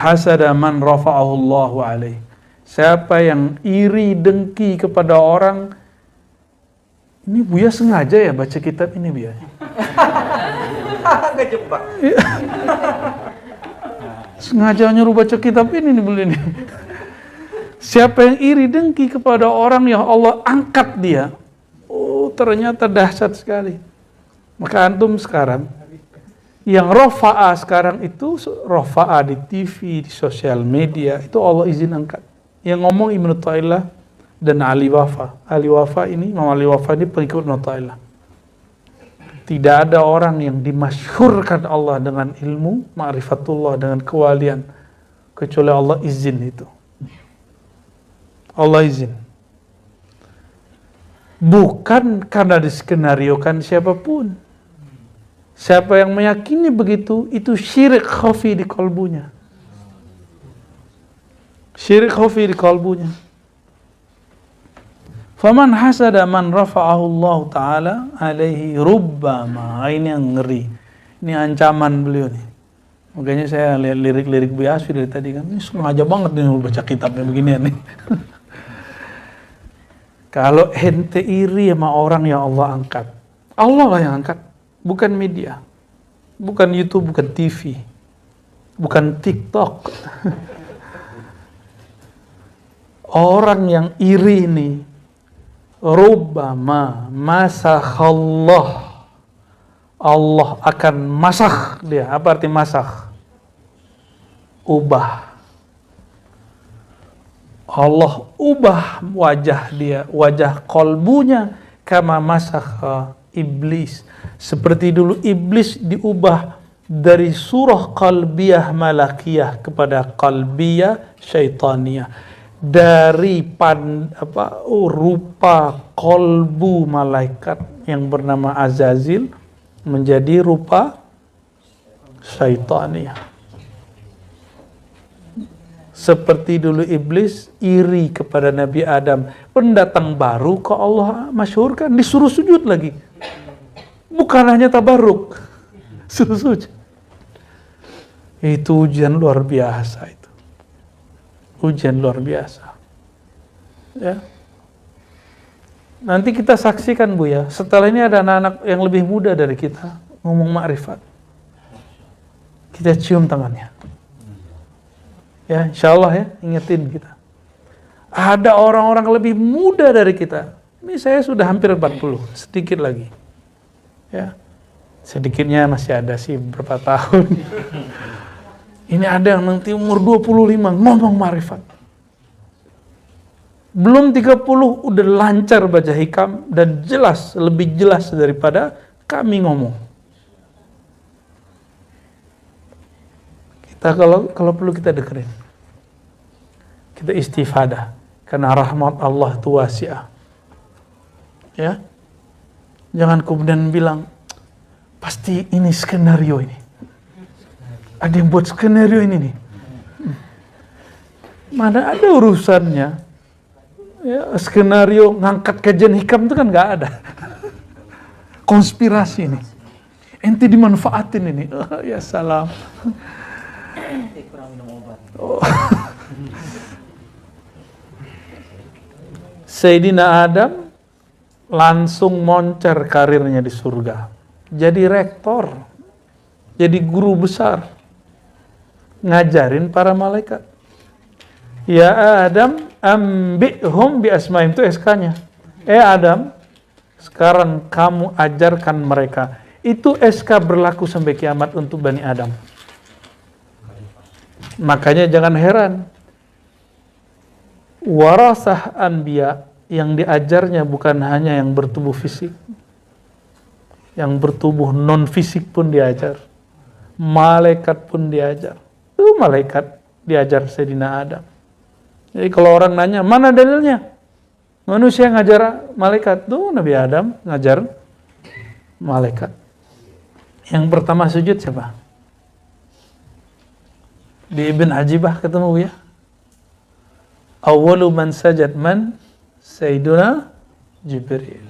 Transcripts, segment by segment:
hasada man rafa'ahu Allahu alaih. Siapa yang iri dengki kepada orang, ini Buya sengaja ya baca kitab ini Buya. Kejebak. Sengaja nyuruh baca kitab ini nih beli nih. Siapa yang iri dengki kepada orang yang Allah angkat dia, oh ternyata dahsyat sekali. Maka antum sekarang yang rofa'a sekarang itu rofa'a di TV, di sosial media, itu Allah izin angkat. Yang ngomong Ibnu Thaillah dan Ali Wafa. Ali Wafa ini, Imam Ali Wafa ini pengikut Ibnu Thaillah. Tidak ada orang yang dimasyhurkan Allah dengan ilmu, ma'rifatullah, dengan kewalian, kecuali Allah izin itu. Allah izin. Bukan karena diskenariokan siapapun. Siapa yang meyakini begitu, itu syirik khafi di kalbunya. Syirik khafi di kalbunya. Faman hasada man rafa'ahu Allah Ta'ala alaihi rubbama. Ini yang ngeri. Ini ancaman beliau nih. Makanya saya lihat lirik-lirik Bu Yasfi dari tadi kan. Ini sengaja banget nih baca kitabnya beginian nih. Kalau ente iri sama orang yang Allah angkat. Allah lah yang angkat. Bukan media, bukan YouTube, bukan TV, bukan TikTok. Orang yang iri ini, rubbama masakhallah, Allah akan masakh dia. Apa arti masakh? Ubah. Allah ubah wajah dia, wajah kolbunya, kama masakha iblis. Seperti dulu iblis diubah dari surah qalbiyah malakiyah kepada qalbiyah syaitaniyah. Dari rupa kolbu malaikat yang bernama Azazil menjadi rupa syaitaniyah. Seperti dulu iblis iri kepada Nabi Adam, pendatang baru kok Allah masyhurkan, disuruh sujud lagi. Bukan hanya tabarruk, suruh sujud. Itu ujian luar biasa itu. Ujian luar biasa. Ya. Nanti kita saksikan Bu ya, setelah ini ada anak-anak yang lebih muda dari kita ngomong ma'rifat. Kita cium tangannya. Ya, insyaallah ya, ingetin kita. Ada orang-orang lebih muda dari kita. Ini saya sudah hampir 40, sedikit lagi. Ya. Sedikitnya masih ada sih berapa tahun. Ini ada yang nanti umur 25 ngomong ma'rifat. Belum 30 udah lancar baca hikam dan jelas, lebih jelas daripada kami ngomong. Kita kalau perlu kita dengerin. Kita istifadah karena rahmat Allah itu wasi'ah. Ya. Jangan kemudian bilang pasti ini skenario ini. Ada yang buat skenario ini nih. Mana ada urusannya. Ya, skenario ngangkat kajian hikam itu kan nggak ada. Konspirasi nih. Ente dimanfaatin ini. Oh, ya salam. Oh. Sayyidina Adam langsung moncer karirnya di surga. Jadi rektor. Jadi guru besar. Ngajarin para malaikat. Ya Adam, ambihum bi asmaim, itu SK-nya. Adam, sekarang kamu ajarkan mereka. Itu SK berlaku sampai kiamat untuk Bani Adam. Makanya jangan heran. Warasah anbiya, yang diajarnya bukan hanya yang bertubuh fisik. Yang bertubuh non fisik pun diajar. Malaikat pun diajar. Itu malaikat diajar Sayyidina Adam. Jadi kalau orang nanya, mana dalilnya? Manusia ngajar malaikat. Tuh Nabi Adam ngajar malaikat. Yang pertama sujud siapa? Di Ibn Ajibah ketemu ya. Awwalu man sajad man Sayyiduna Jibril.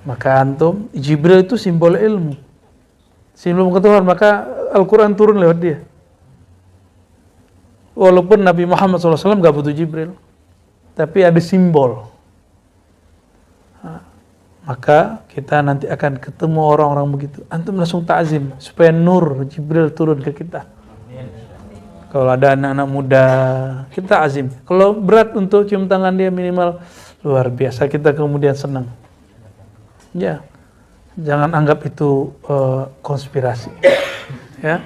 Maka antum, Jibril itu simbol ilmu. Simbol pengetahuan. Maka Al-Quran turun lewat dia. Walaupun Nabi Muhammad SAW gak butuh Jibril, tapi ada simbol. Maka kita nanti akan ketemu orang-orang begitu. Antum langsung ta'zim supaya nur Jibril turun ke kita. Kalau ada anak-anak muda, kita azim. Kalau berat untuk cium tangan dia minimal luar biasa, kita kemudian senang. Ya, jangan anggap itu konspirasi. Ya,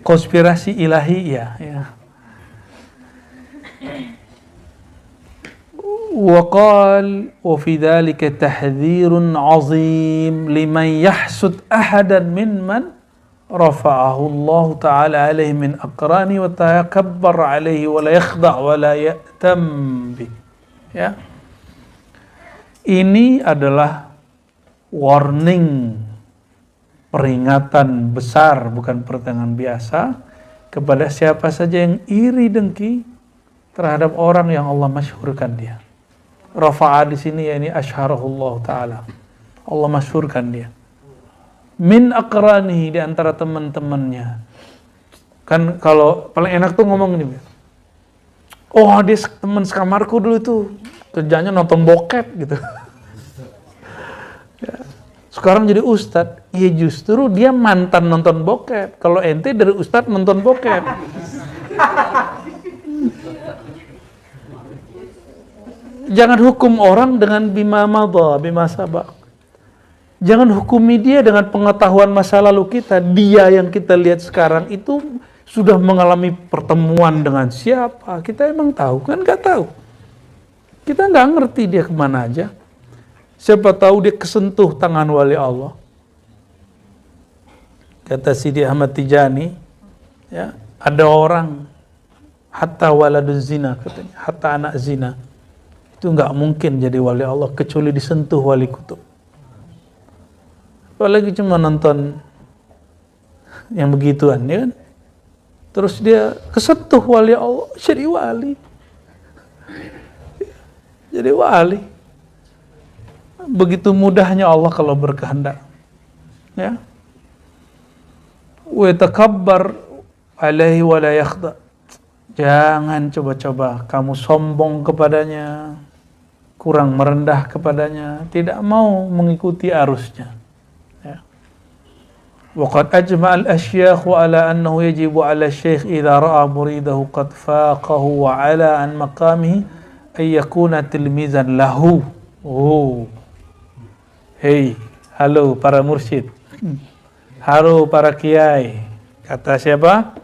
konspirasi ilahi ya. وقال وفي ذلك تحذير عظيم لمن يحسد أحدا ممن رفعه الله تعالى عليه من أقرانه وتكبر عليه ولا يخضع ولا يأتم به. Ya, ini adalah warning, peringatan besar, bukan pertanyaan biasa, kepada siapa saja yang iri dengki terhadap orang yang Allah masyhurkan dia. Rafa'a di sini yakni asyharahullah taala. Allah masyhurkan dia. Min aqranihi, di antara teman-temannya. Kan kalau paling enak tuh ngomong gini. Oh, dia teman sekamarku dulu tuh. Kerjanya nonton bokep gitu. Ya. Sekarang jadi ustadz. Ya justru dia mantan nonton bokep. Kalau ente dari ustadz nonton bokep. Jangan hukum orang dengan bima madha, bima sabaq. Jangan hukumi dia dengan pengetahuan masa lalu kita. Dia yang kita lihat sekarang itu sudah mengalami pertemuan dengan siapa. Kita emang tahu? Kan nggak tahu. Kita nggak ngerti dia kemana aja. Siapa tahu dia kesentuh tangan wali Allah. Kata Sidi Ahmad Tijani, ya, ada orang hatta waladuz zina, katanya, hatta anak zina. Itu nggak mungkin jadi wali Allah kecuali disentuh wali kutub. Apalagi cuma nonton yang begituan, ya kan? Terus dia kesentuh wali Allah, jadi wali. Jadi wali. Begitu mudahnya Allah kalau berkehendak. Ya. Wa takabbar alaihi wa la yakhda. Jangan coba-coba kamu sombong kepadanya, kurang merendah kepadanya, tidak mau mengikuti arusnya. Ya. Waqad ajma' al-ashyakh ala annahu yajibu 'ala asy-syaikh idza ra'a muridahu qad faqahu wa 'ala an maqamihi ay yakuna tilmizan lahu. Oh. Hei, halo para mursyid. Halo para kiai. Kata siapa?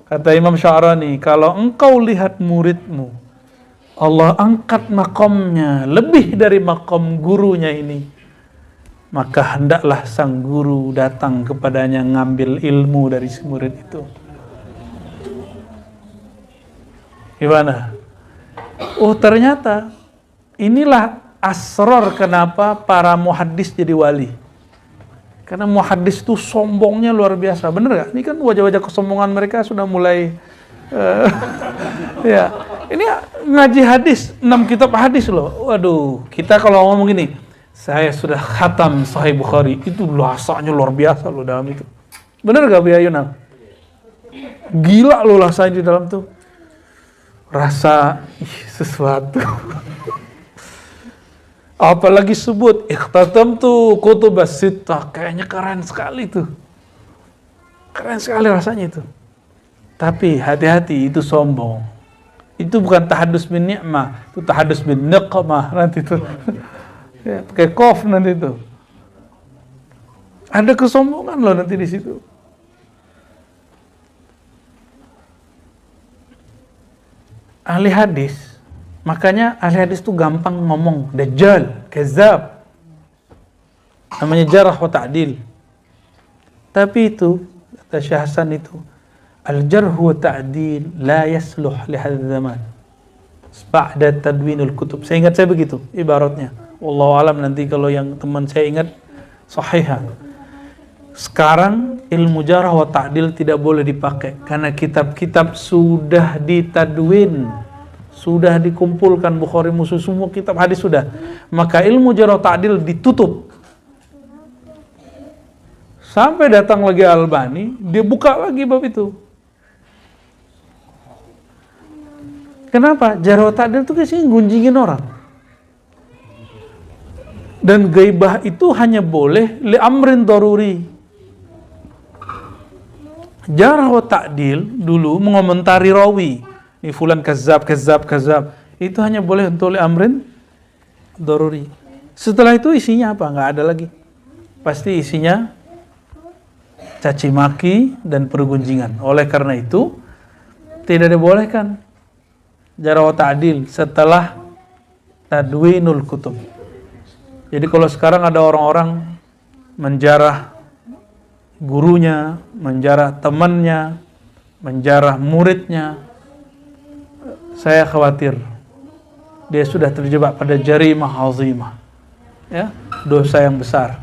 Kata Imam Sya'rani, kalau engkau lihat muridmu, Allah angkat makamnya lebih dari makam gurunya ini, maka hendaklah sang guru datang kepadanya ngambil ilmu dari si murid itu. Gimana? Oh, ternyata inilah asrar kenapa para muhaddis jadi wali. Karena muhaddis itu sombongnya luar biasa. Bener gak? Ini kan wajah-wajah kesombongan mereka sudah mulai ya. Ini ngaji hadis, 6 kitab hadis loh. Waduh, kita kalau ngomong gini, saya sudah khatam Sahih Bukhari, itu rasanya luar biasa loh dalam itu. Bener gak Bu Ayunan? Gila loh rasanya di dalam tuh. Rasa sesuatu. Apalagi sebut ikhtatamtu kutubas sittah, kayaknya keren sekali tuh. Keren sekali rasanya itu. Tapi hati-hati, itu sombong. Itu bukan tahadus bin ni'mah, itu tahadus bin niqmah nanti itu. Ya, pakai qaf nanti itu. Ada kesombongan loh nanti di situ. Ahli hadis, makanya ahli hadis itu gampang ngomong dajjal, kezab. Namanya jarah wa ta'dil. Tapi itu, kata Syekh Hasan itu, al-jarh wa ta'dil la yasluh li hadzal zaman. Ba'da tadwinul kutub. Saya ingat saya begitu ibaratnya. Wallahu alam, nanti kalau yang teman saya ingat sahihah. Sekarang ilmu jarh wa ta'dil tidak boleh dipakai karena kitab-kitab sudah ditadwin. Sudah dikumpulkan Bukhari Muslim, semua kitab hadis sudah. Maka ilmu jarh ta'dil ditutup. Sampai datang lagi Albani, dia buka lagi bab itu. Kenapa? Jarh wa ta'dil itu kasih gunjingin orang. Dan ghaibah itu hanya boleh li amrin daruri. Jarh wa ta'dil dulu mengomentari rawi. Ini fulan kazzab. Itu hanya boleh untuk li amrin daruri. Setelah itu isinya apa? Nggak ada lagi. Pasti isinya caci maki dan pergunjingan. Oleh karena itu tidak dibolehkan jarh wa ta'dil setelah tadwinul kutub. Jadi kalau sekarang ada orang-orang menjarah gurunya, menjarah temannya, menjarah muridnya, saya khawatir dia sudah terjebak pada jarimah azimah, ya, dosa yang besar.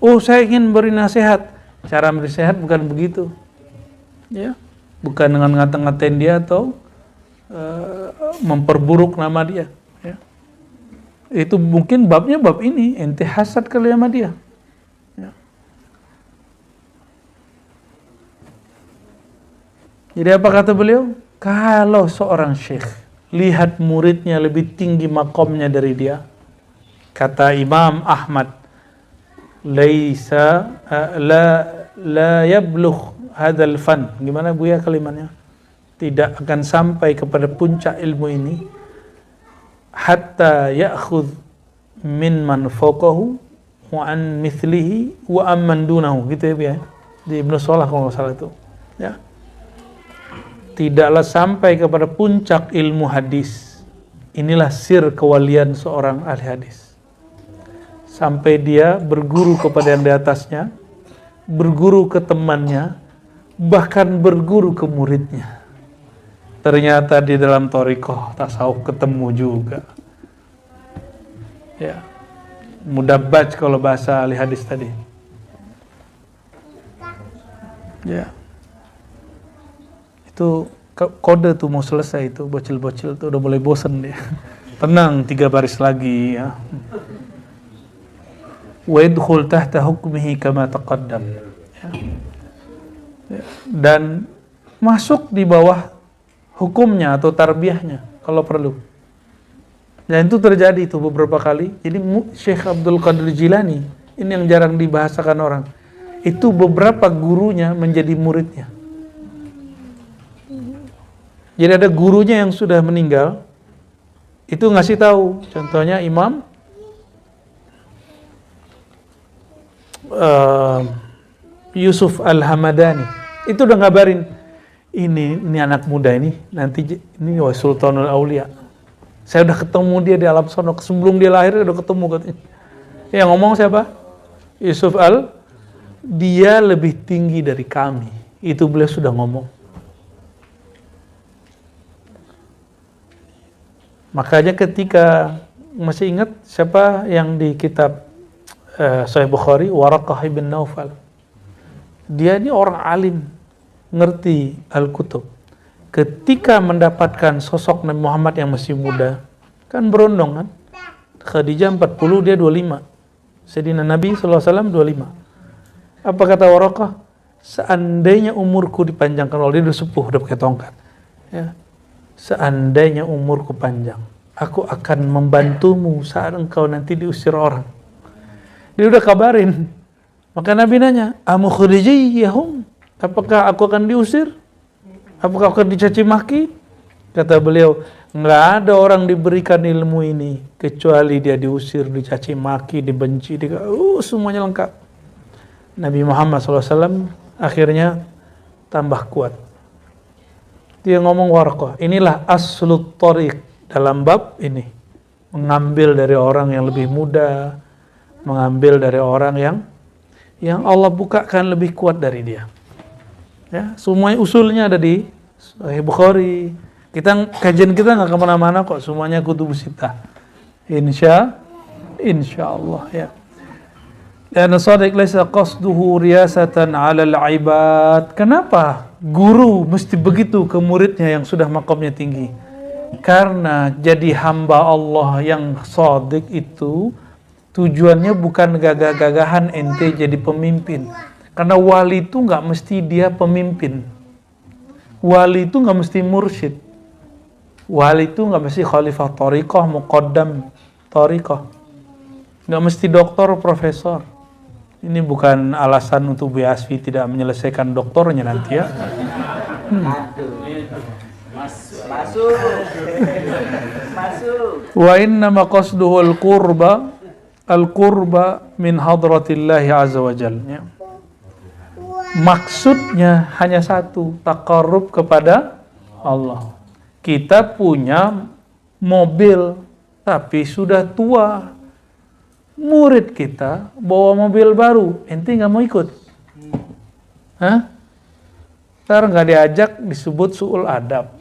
Oh, saya ingin beri nasihat. Cara beri nasihat bukan begitu, ya, bukan dengan ngata-ngatain dia atau memperburuk nama dia. Ya. Itu mungkin babnya bab ini, ente hasad kali sama dia. Ya. Jadi apa kata beliau? Kalau seorang syekh lihat muridnya lebih tinggi makomnya dari dia, kata Imam Ahmad, laisa la yablugh hadzal fan. Gimana Bu ya kalimatnya? Tidak akan sampai kepada puncak ilmu ini hatta ya'khudh min man fawqahu wa an mithlihi wa amman dunahu, gitu ya Bu ya. Di Ibnu Shalah kalau nggak salah itu. Ya. Tidaklah sampai kepada puncak ilmu hadis. Inilah sir kewalian seorang ahli hadis. Sampai dia berguru kepada yang di atasnya, berguru ke temannya, bahkan berguru ke muridnya. Ternyata di dalam thariqah tasawuf ketemu juga. Ya. Mudabbaj kalau bahasa ahli hadis tadi. Ya. Itu kode tuh mau selesai itu, bocil-bocil tuh udah mulai bosen dia. Tenang, 3 baris lagi ya. Wa yadkhul tahta hukmihi kama taqaddam. Ya. Dan masuk di bawah hukumnya atau tarbiyahnya kalau perlu. Dan itu terjadi itu beberapa kali. Jadi Syekh Abdul Qadir Jilani, ini yang jarang dibahasakan orang. Itu beberapa gurunya menjadi muridnya. Jadi ada gurunya yang sudah meninggal, itu ngasih tahu. Contohnya Imam Yusuf Al-Hamadani, itu udah ngabarin, ini anak muda ini nanti ini Sultanul Aulia. Saya udah ketemu dia di alam sono, sebelum dia lahir udah ketemu katanya. Yang ngomong siapa? Yusuf dia lebih tinggi dari kami. Itu beliau sudah ngomong. Makanya ketika masih ingat siapa yang di kitab Sahih Bukhari, Waraqah ibn Naufal. Dia ini orang alim, ngerti Al-Kutub. Ketika mendapatkan sosok Nabi Muhammad yang masih muda, kan berondong kan? Khadijah 40, dia 25. Sayyidina Nabi SAW 25. Apa kata Waraqah? Seandainya umurku dipanjangkan, kalau dia udah sepuh, udah pakai tongkat. Ya. Seandainya umurku panjang, aku akan membantumu saat engkau nanti diusir orang. Dia udah kabarin. Maka Nabi nanya, amukhrijiyahum? Apakah aku akan diusir? Apakah aku akan dicaci maki? Kata beliau, nggak ada orang diberikan ilmu ini kecuali dia diusir, dicaci maki, dibenci, semuanya lengkap. Nabi Muhammad SAW akhirnya tambah kuat. Dia ngomong Waraqah, inilah aslut thariq dalam bab ini. Mengambil dari orang yang lebih muda, mengambil dari orang yang Allah bukakan lebih kuat dari dia. Ya, semuanya usulnya ada di Sahih Bukhari. Kajian kita nggak kemana-mana kok, semuanya kutubus sittah. Insya Allah ya. Dan as-sadiq laisa qasduhu riyasatan 'alal 'ibad. Kenapa guru mesti begitu ke muridnya yang sudah makamnya tinggi? Karena jadi hamba Allah yang shadiq itu Tujuannya bukan gagah-gagahan ente jadi pemimpin. Karena wali itu nggak mesti dia pemimpin. Wali itu nggak mesti mursyid. Wali itu nggak mesti khalifah thariqah, muqaddam thariqah. Nggak mesti doktor, profesor. Ini bukan alasan untuk Bu Asfi tidak menyelesaikan doktornya nanti ya. Masuk. Wa inna maqasduhu al-qurba min hadratillahi azza wa jalla. Maksudnya hanya satu, taqarrub kepada Allah. Kita punya mobil tapi sudah tua. Murid kita bawa mobil baru, ente nggak mau ikut? Hah? Ntar nggak diajak disebut su'ul adab.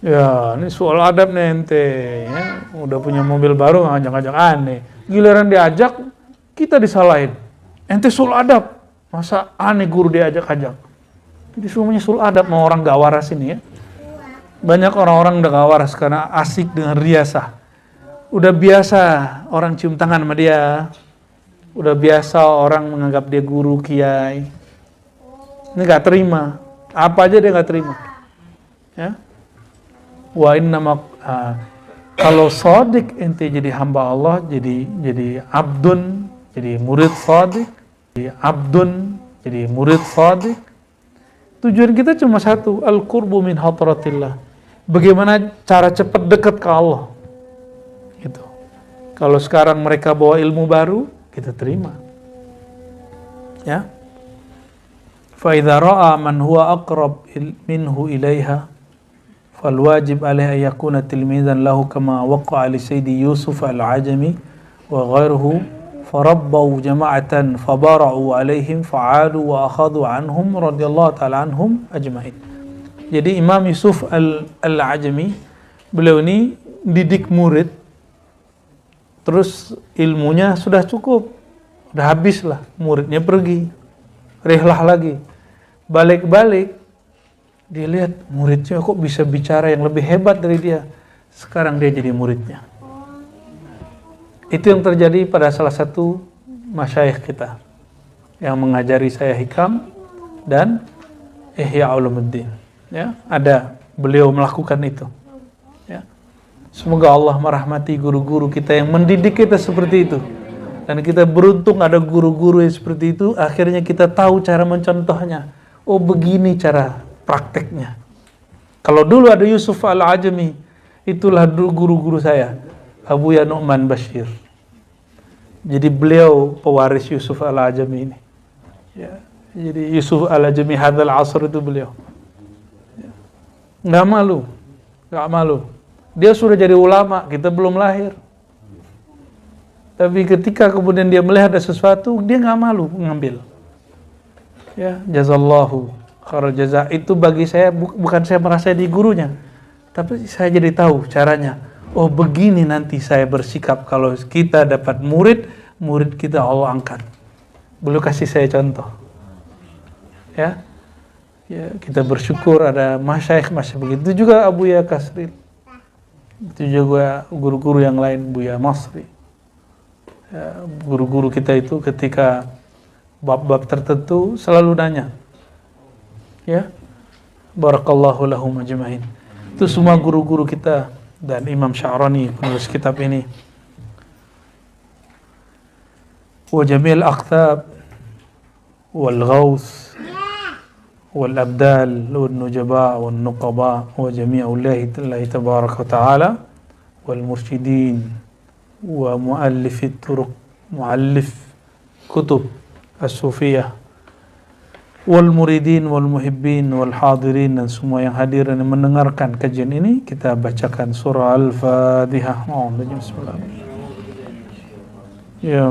Ya, ini su'ul adab nih ente. Ya, udah punya mobil baru ngajak-ngajak aneh. Giliran diajak kita disalahin. Ente su'ul adab. Masa aneh guru diajak-ajak? Jadi semuanya su'ul adab, mau orang gak waras ini ya. Banyak orang-orang udah gak waras karena asik dengan riasah. Udah biasa orang cium tangan sama dia. Udah biasa orang menganggap dia guru, kiai. Ini gak terima. Apa aja dia gak terima. Ya. Wa innama kalau shadiq ente jadi hamba Allah, jadi abdun, jadi murid shadiq, jadi murid shadiq. Tujuan kita cuma satu, al-qurbu min hadratillah. Bagaimana cara cepat dekat ke Allah. Gitu. Kalau sekarang mereka bawa ilmu baru, kita terima. Ya. Fa idza ra'a man huwa aqrab minhu ilaiha fal wajib alaihi an yakuna tilmizan lahu kama waqa'a li sayyidi Yusuf al-Ajami wa ghayruhu farabbu jama'atan fabara'u alaihim fa'alu wa akhadhu anhum radhiyallahu ta'ala anhum ajma'in. Jadi Imam Yusuf al-Ajami beliau ini didik murid. Terus ilmunya sudah cukup, udah habis lah, muridnya pergi, rihlah lagi, balik-balik, dia lihat muridnya kok bisa bicara yang lebih hebat dari dia, sekarang dia jadi muridnya. Itu yang terjadi pada salah satu masyayikh kita, yang mengajari saya hikam dan Ihya Ulumuddin. Ya, ada beliau melakukan itu. Semoga Allah merahmati guru-guru kita yang mendidik kita seperti itu. Dan kita beruntung ada guru-guru yang seperti itu. Akhirnya kita tahu cara mencontohnya. Oh begini cara prakteknya. Kalau dulu ada Yusuf al-Ajami, itulah guru-guru saya. Abuya Nu'man Bashir. Jadi beliau pewaris Yusuf al-Ajami ini. Ya. Jadi Yusuf al-Ajami hadzal asr itu beliau. Ya. Nggak malu. Dia sudah jadi ulama, kita belum lahir. Tapi ketika kemudian dia melihat ada sesuatu, dia nggak malu mengambil. Ya, jazallahu khairal jaza. Itu bagi saya bukan saya merasa di gurunya, tapi saya jadi tahu caranya. Oh begini nanti saya bersikap kalau kita dapat murid kita Allah angkat. Beliau kasih saya contoh. Ya, kita bersyukur ada masyayikh begitu. Itu juga Abu Ya Kasril. Itu juga guru-guru yang lain, Buya Masri. Ya, guru-guru kita itu ketika bab-bab tertentu selalu nanya. Ya. Barakallahu lahum ajma'in. Itu semua guru-guru kita dan Imam Sya'rani penulis kitab ini. Wa jamil aqtab wal ghaus والأبدال والنجباء والنقباء وجميع الله تبارك وتعالى والمرشدين ومؤلف الطرق مؤلف كتب الصوفية والmuridin wal muhibbin wal hadirin dan semua yang hadir dan mendengarkan kajian ini, kita bacakan surah Al-Fatihah. Bismillahirrahmanirrahim. Ya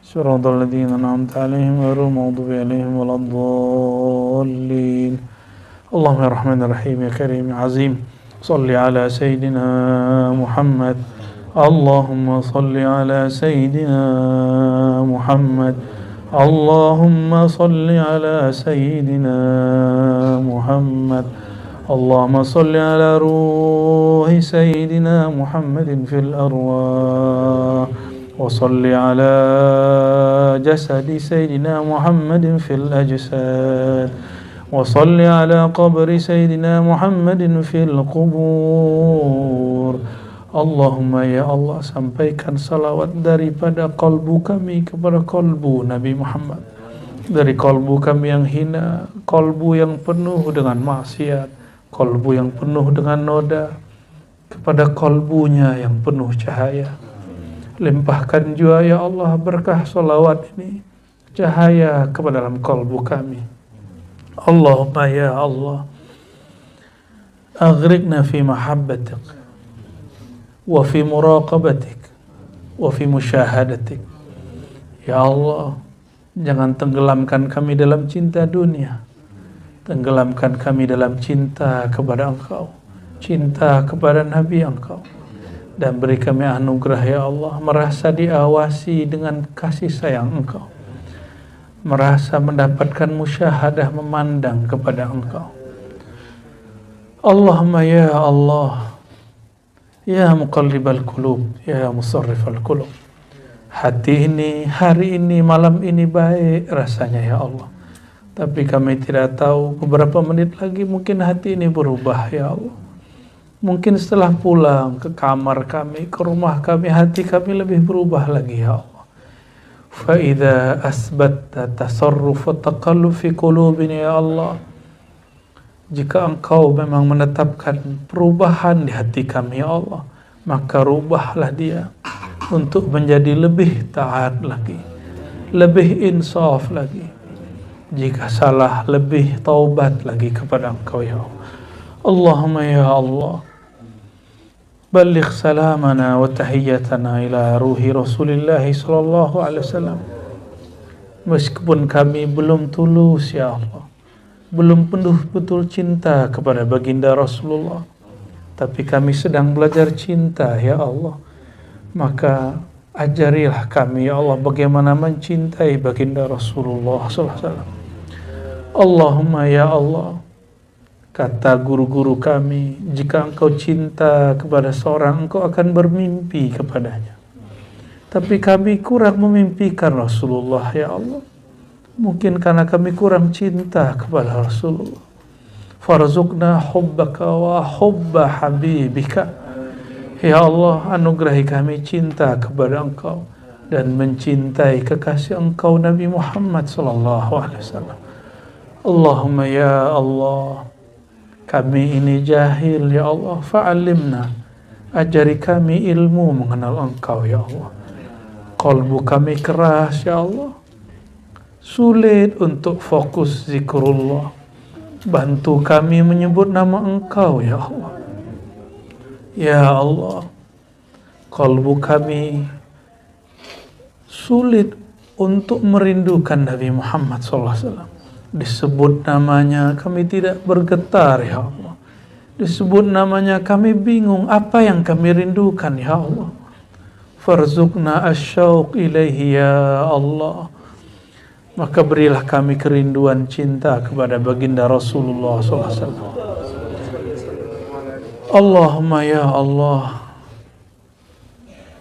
صراط الذين أنعمت عليهم غير المغضوب عليهم ولا الضالين. اللهم يا رحمن الرحيم يا كريم يا عظيم صل على سيدنا محمد. اللهم صل على سيدنا محمد. اللهم صل على سيدنا محمد. اللهم صل على روح سيدنا محمد في الأرواح وصل على جسد سيدنا محمد في الأجساد وصل على قبر سيدنا محمد في القبور. Allahumma ya Allah, sampaikan salawat daripada kalbu kami kepada kalbu Nabi Muhammad, dari kalbu kami yang hina, kalbu yang penuh dengan maksiat, kalbu yang penuh dengan noda, kepada kalbunya yang penuh cahaya. Limpahkan juga ya Allah berkah salawat ini, cahaya kepada dalam kalbu kami. Allahumma ya Allah, aghriqna fi mahabbatik wa fi muraqabatik wa fi musyahadatik. Ya Allah, jangan tenggelamkan kami dalam cinta dunia, tenggelamkan kami dalam cinta kepada Engkau, cinta kepada Nabi Engkau, dan beri kami anugerah ya Allah merasa diawasi dengan kasih sayang Engkau, merasa mendapatkan musyahadah memandang kepada Engkau. Allahumma ya Allah, ya muqallibal qulub, ya musarrifal qulub. Hati ini, hari ini, malam ini baik rasanya ya Allah, tapi kami tidak tahu beberapa menit lagi mungkin hati ini berubah ya Allah. Mungkin setelah pulang ke kamar kami, ke rumah kami, hati kami lebih berubah lagi ya Allah. Fa idza asbatta tasarruf wa taqallub fi qulubina ya Allah, jika Engkau memang menetapkan perubahan di hati kami ya Allah, maka rubahlah dia untuk menjadi lebih taat lagi, lebih insaf lagi. Jika salah, lebih taubat lagi kepada Engkau ya Allah. Allahumma ya Allah, balligh salamana wa tahiyyatana ila ruhi Rasulillah sallallahu alaihi wasallam. Meskipun kami belum tulus ya Allah, belum penuh betul cinta kepada baginda Rasulullah, tapi kami sedang belajar cinta ya Allah, maka ajarilah kami ya Allah bagaimana mencintai baginda Rasulullah sallallahu alaihi wasallam. Allahumma ya Allah, kata guru-guru kami, jika Engkau cinta kepada seorang, Engkau akan bermimpi kepadanya. Tapi kami kurang memimpikan Rasulullah ya Allah, mungkin karena kami kurang cinta kepada Rasulullah. Farzuqna hubbaka wa hubba habibika. Ya Allah, anugerahi kami cinta kepada Engkau dan mencintai kekasih Engkau Nabi Muhammad sallallahu alaihi wasallam. Allahumma ya Allah, kami ini jahil ya Allah, fa'alimna, ajari kami ilmu mengenal Engkau ya Allah. Qalbu kami keras ya Allah, sulit untuk fokus zikrullah. Bantu kami menyebut nama Engkau ya Allah. Ya Allah, qalbu kami sulit untuk merindukan Nabi Muhammad SAW. Disebut namanya kami tidak bergetar ya Allah. Disebut namanya kami bingung apa yang kami rindukan ya Allah. Farzuqna asyauq ilaihi ya Allah. Maka berilah kami kerinduan cinta kepada baginda Rasulullah SAW. Allahumma ya Allah,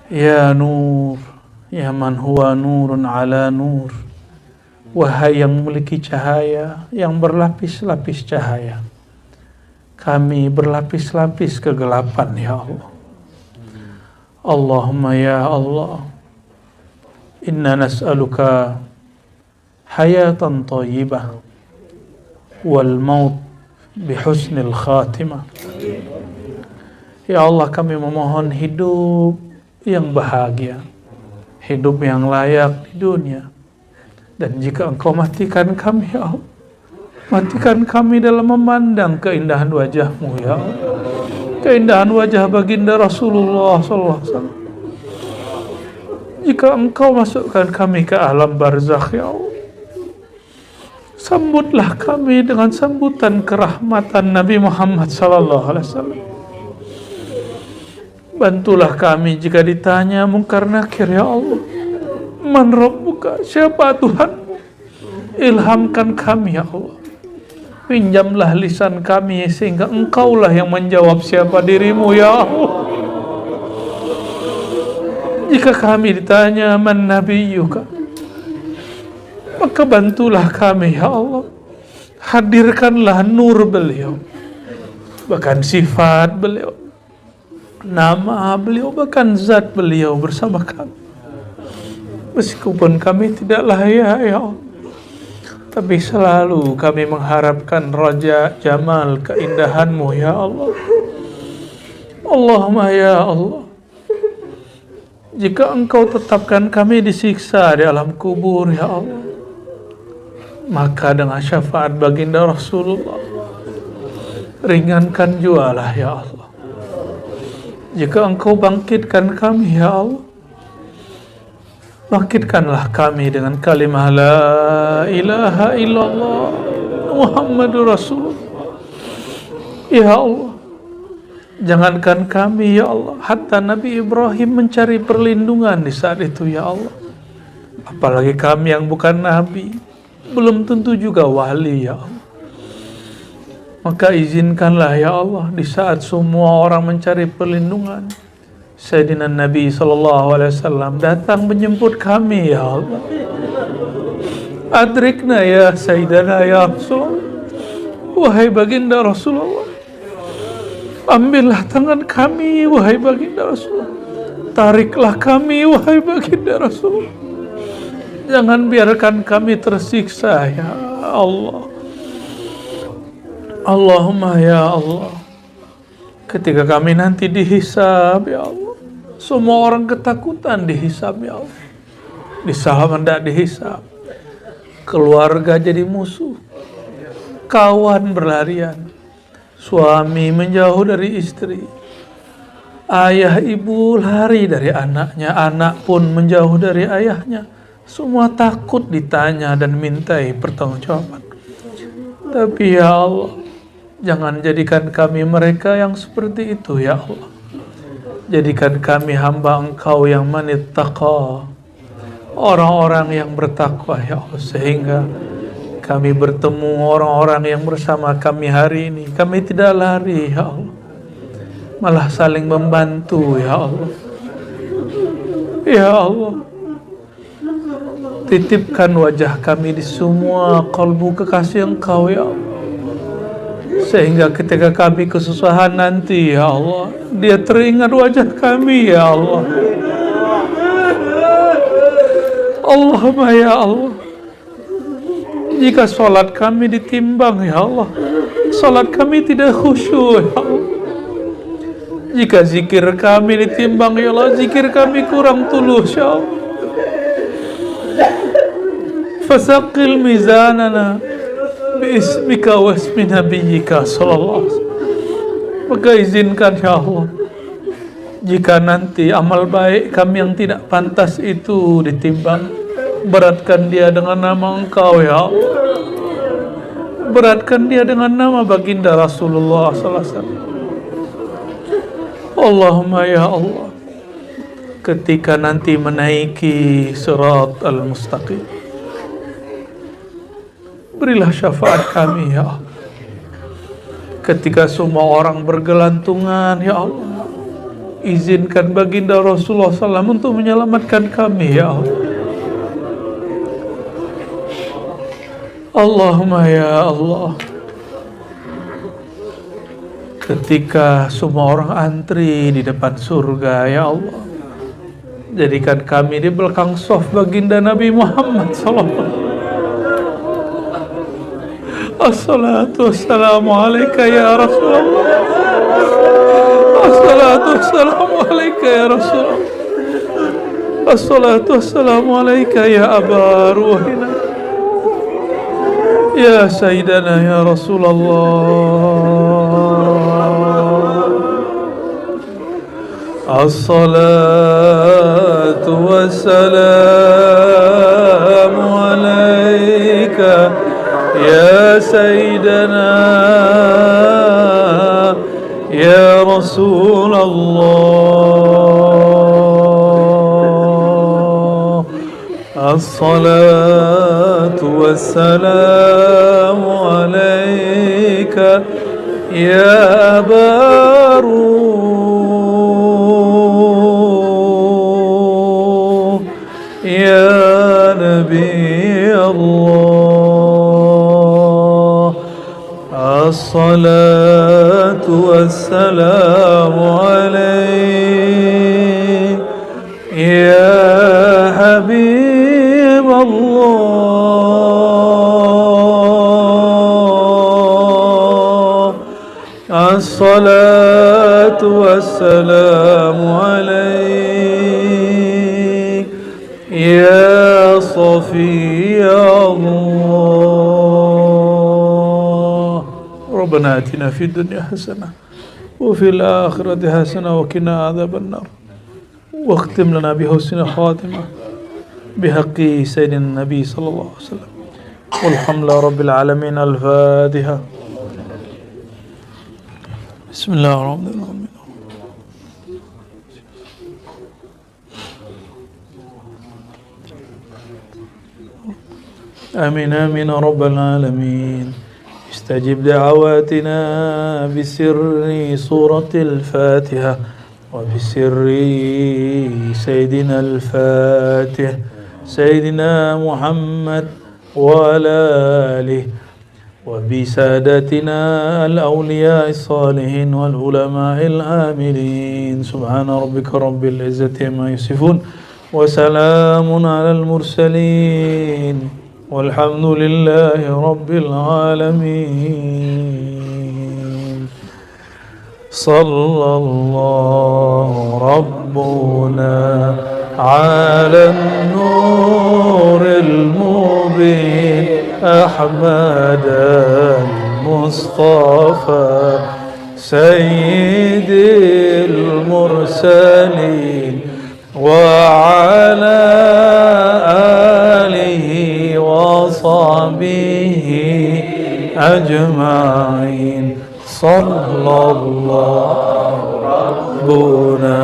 ya nur, ya man huwa nurun ala nur. Wahai yang memiliki cahaya, yang berlapis-lapis cahaya, kami berlapis-lapis kegelapan ya Allah. Allahumma ya Allah, inna nas'aluka hayatan thayyibah wal maut bihusnil khatimah. Ya Allah, kami memohon hidup yang bahagia, hidup yang layak di dunia. Dan jika Engkau matikan kami ya Allah, matikan kami dalam memandang keindahan wajah-Mu ya Allah, keindahan wajah baginda Rasulullah SAW. Jika Engkau masukkan kami ke alam barzakh ya Allah, sambutlah kami dengan sambutan kerahmatan Nabi Muhammad SAW. Bantulah kami jika ditanya mungkar nakir ya Allah, man rabbuka, siapa Tuhanmu? Ilhamkan kami ya Allah, Pinjamlah lisan kami sehingga Engkaulah yang menjawab siapa dirimu ya Allah. Jika kami ditanya man nabiyyuka, maka bantulah kami ya Allah. Hadirkanlah nur beliau, bahkan sifat beliau, nama beliau, bahkan zat beliau bersama kami. Meskipun kami tidak layak ya Allah, tapi selalu kami mengharapkan raja jamal keindahanmu ya Allah. Allahumma ya Allah, jika Engkau tetapkan kami disiksa di alam kubur ya Allah, maka dengan syafaat baginda Rasulullah, ringankan jualah ya Allah. Jika Engkau bangkitkan kami ya Allah, bangkitkanlah kami dengan kalimah la ilaha illallah Muhammadur Rasulullah. Ya Allah, jangankan kami ya Allah, hatta Nabi Ibrahim mencari perlindungan di saat itu ya Allah. Apalagi kami yang bukan Nabi, belum tentu juga wali ya Allah. Maka izinkanlah ya Allah, di saat semua orang mencari perlindungan, Sayyidina Nabi SAW datang menjemput kami ya Allah. Adrikna ya Sayyidina ya Rasulullah. Wahai baginda Rasulullah, ambillah tangan kami wahai baginda Rasulullah. Tariklah kami wahai baginda Rasulullah. Jangan biarkan kami tersiksa ya Allah. Allahumma ya Allah, ketika kami nanti dihisab ya Allah, semua orang ketakutan dihisab ya Allah. Dihisab hendak dihisab, keluarga jadi musuh, kawan berlarian, suami menjauh dari istri, ayah ibu lari dari anaknya, anak pun menjauh dari ayahnya. Semua takut ditanya dan mintai pertanggungjawaban. Tapi ya Allah, jangan jadikan kami mereka yang seperti itu ya Allah. Jadikan kami hamba Engkau yang manittaqa, orang-orang yang bertakwa ya Allah, sehingga kami bertemu orang-orang yang bersama kami hari ini. Kami tidak lari ya Allah, malah saling membantu ya Allah. Ya Allah, titipkan wajah kami di semua kalbu kekasih Engkau ya Allah, sehingga ketika kami kesusahan nanti ya Allah, dia teringat wajah kami ya Allah. Allahumma ya Allah, jika sholat kami ditimbang ya Allah, sholat kami tidak khusyuk ya Allah. Jika zikir kami ditimbang ya Allah, zikir kami kurang tulus ya Allah. Fasaqil mizanana biismika wa ismi nabiyyika sallallahu alaihi wasallam. Maka izinkan ya Allah, jika nanti amal baik kami yang tidak pantas itu ditimbang, beratkan dia dengan nama Engkau ya Allah. Beratkan dia dengan nama baginda Rasulullah sallallahu alaihi wasallam. Allahumma ya Allah, ketika nanti menaiki sirat al-mustaqim, berilah syafaat kami ya Allah. Ketika semua orang bergelantungan ya Allah, izinkan baginda Rasulullah SAW untuk menyelamatkan kami ya Allah. Allahumma ya Allah, ketika semua orang antri di depan surga ya Allah, jadikan kami di belakang shaf baginda Nabi Muhammad SAW. Assalatu wassalamu alaika ya Rasulullah. Assalatu wassalamu alaika ya Rasulullah. Assalatu wassalamu alaika ya Aba Ruhina, ya Sayyidana ya Rasulullah. Assalatu wassalamu alaika ya Sayyidana ya Rasulullah. الصلاة والسلام عليك يا أبا روح يا نبي الله. الصلاة والسلام عليك يا حبيب الله. الصلاة والسلام عليك يا صفي الله. ربنا آتنا في الدنيا حسنة وفي الآخرة حسنة وقنا عذاب النار. واختم لنا بحسن خاتمة بحق سيدنا النبي صلى الله عليه وسلم. والحمد لله رب العالمين. الفاتحة. بسم الله الرحمن الرحيم. آمين آمين رب العالمين. استجب دعواتنا بسر سورة الفاتحة وبسر سيدنا الفاتح سيدنا محمد وعلى آله وبسادتنا الأولياء الصالحين والعلماء العاملين. سبحان ربك رب العزة عما يصفون وسلام على المرسلين والحمد لله رب العالمين. صلى الله ربنا على النور المبين أحمد المصطفى سيد المرسلين وعلى آله وصحبه أجمعين. صلى الله ربنا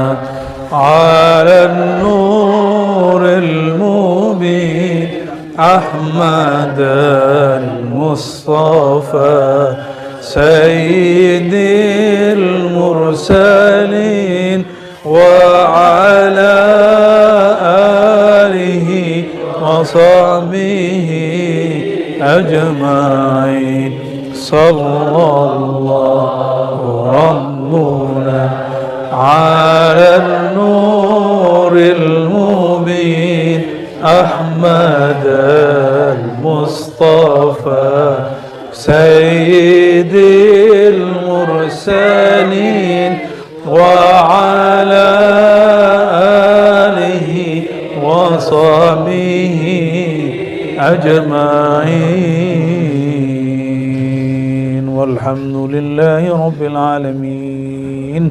على النور المبين أحمد المصطفى سيد المرسلين وعلى آله وصحبه أجمعين. صلى الله ربنا على النور المبين أحمد المصطفى سيد المرسلين وعلى آله وصحبه أجمعين والحمد لله رب العالمين.